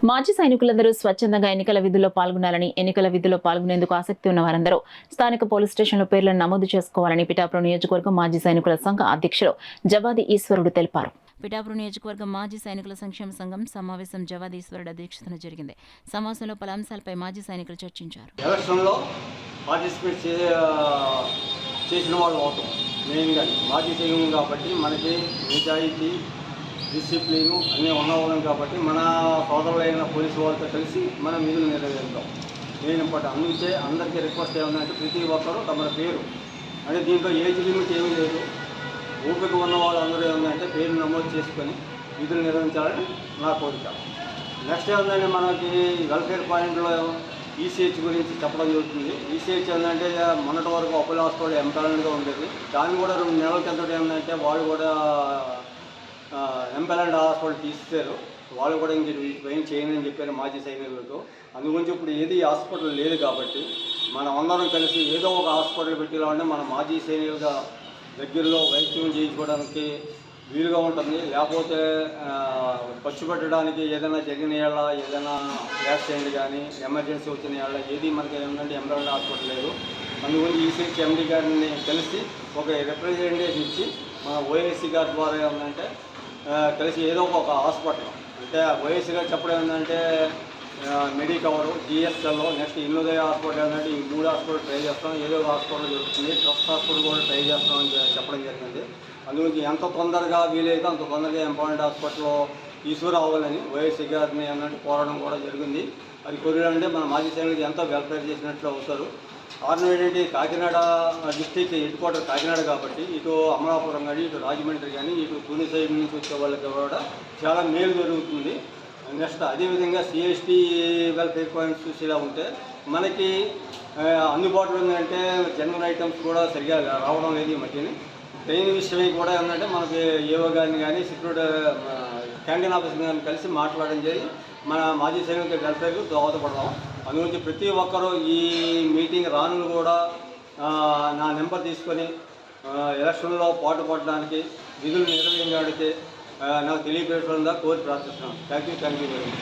మాజీ సైనికులందరూ స్వచ్ఛందంగా ఎన్నికల విధుల్లో పాల్గొనాలని, ఎన్నికల విధుల్లో పాల్గొనేందుకు ఆసక్తి ఉన్న వారందరూ స్థానిక పోలీస్ స్టేషన్లో పేర్లను నమోదు చేసుకోవాలని పిఠాపురం నియోజకవర్గం మాజీ సైనికుల సంఘ అధ్యక్షుడు జవాది ఈశ్వరుడు తెలిపారు. పిఠాపురం నియోజకవర్గం మాజీ సైనికుల సంక్షేమ సంఘం సమావేశం జవాది ఈశ్వరుడు అధ్యక్షతన జరిగింది. సమావేశంలో పలు అంశాలపై మాజీ సైనికులు చర్చించారు. చేసిన వాళ్ళు అవుతాం మెయిన్గా మాజీ సైనికులు కాబట్టి మనకి నిజాయితీ డిసిప్లిను అన్నీ ఉన్నవాళ్ళం కాబట్టి మన సోదరులైన పోలీసు వాళ్ళతో కలిసి మనం విధులు నిర్వహిస్తాం. Main important. అందుకే అందరికీ రిక్వెస్ట్ ఏమంటే ప్రతి ఒక్కరూ తమ పేరు అంటే దీంట్లో ఏజ్ లిమిట్ ఏమీ లేదు. ఓపిక ఉన్న వాళ్ళు అందరూ ఏమంటే పేరు నమోదు చేసుకొని విధులు నిర్వహించాలని నా కోరిక. నెక్స్ట్ ఏమంటే మనకి వెల్ఫేర్ పాయింట్లో ఈసీహెచ్ గురించి చెప్పడం జరుగుతుంది. ఈసీహెచ్ ఏంటంటే మొన్నటి వరకు అపోలో హాస్పిటల్ ఎంపానల్డ్గా ఉండేది. దాన్ని కూడా 2 నెలల కిందట ఏమంటే వాళ్ళు కూడా ఎంపానల్డ్ హాస్పిటల్ తీసేశారు. వాళ్ళు కూడా ఇంక ఏం చేయనని చెప్పారు మాజీ సైనికులకు. అందుగురించి ఇప్పుడు ఏది హాస్పిటల్ లేదు కాబట్టి మనం అందరం కలిసి ఏదో ఒక హాస్పిటల్ పెట్టాలంటే మన మాజీ సైనికులుగా దగ్గరలో వైద్యం చేయించుకోవడానికి వీలుగా ఉంటుంది. లేకపోతే ఖర్చు పెట్టడానికి ఏదైనా జరిగిన ఏళ్ళ ఏదైనా యాక్సిడెంట్ కానీ ఎమర్జెన్సీ వచ్చిన ఏళ్ళ ఏది మనకి ఏంటంటే ఎంపానల్డ్ హాస్పిటల్ లేదు. అందుగురించి ఈసీహెచ్ ఎండీ గారిని కలిసి ఒక రిప్రజెంటేషన్ ఇచ్చి మన ఓఎస్సీ గారి ద్వారా ఏమంటే కలిసి ఏదో ఒక హాస్పిటల్ అంటే ఓఎస్సీ గారు చెప్పడం ఏంటంటే మెడికవరు జిఎస్ఎల్లో నెక్స్ట్ ఇన్నోదయ హాస్పిటల్ ఏంటంటే ఈ 3 హాస్పిటల్ ట్రై చేస్తాం. ఏదో ఒక హాస్పిటల్ జరుగుతుంది. ట్రస్ట్ హాస్పిటల్ కూడా ట్రై చేస్తామని చెప్పడం జరిగింది. అందుగురించి ఎంత తొందరగా వీలైతే అంత తొందరగా ఎంపానల్డ్ హాస్పిటల్లో తీసుకురావాలని ఓఎస్సీ గారిని అన్నట్టు కోరడం కూడా జరిగింది. అది కుదరాలంటే మన మాజీ సైనికులు ఎంతో వెల్ఫేర్ చేసినట్లు అవుతారు. కారణం ఏంటంటే Kakinada district head quarter Kakinada కాబట్టి ఇటు అమలాపురం కానీ ఇటు రాజమండ్రి కానీ ఇటు పూణె సైడ్ నుంచి వచ్చే వాళ్ళకి కూడా చాలా మేలు జరుగుతుంది. నెక్స్ట్ అదేవిధంగా సిఎస్టీ వెల్ఫేర్ పాయింట్స్ చూసేలా ఉంటే మనకి అందుబాటులో ఏంటంటే జనరల్ ఐటమ్స్ కూడా సరిగా రావడం లేదు. ఈ మధ్యని ట్రైన్ విషయమై కూడా ఏంటంటే మనకి ఏవో గారిని కానీ సెక్యూరిటీ క్యాంటీన్ ఆఫీసర్ గారిని కలిసి మాట్లాడడం జరిగి మన మాజీ సైనికుల వెల్ఫేర్కు దోహదపడదాం. అందుగురించి ప్రతి ఒక్కరూ ఈ మీటింగ్ రాను కూడా నా నెంబర్ తీసుకొని ఎలక్షన్లో పాటుపడడానికి విధులు నిర్వహించడానికి నాకు తెలియపేయడం కోరి ప్రార్థిస్తున్నాను. Thank you very much.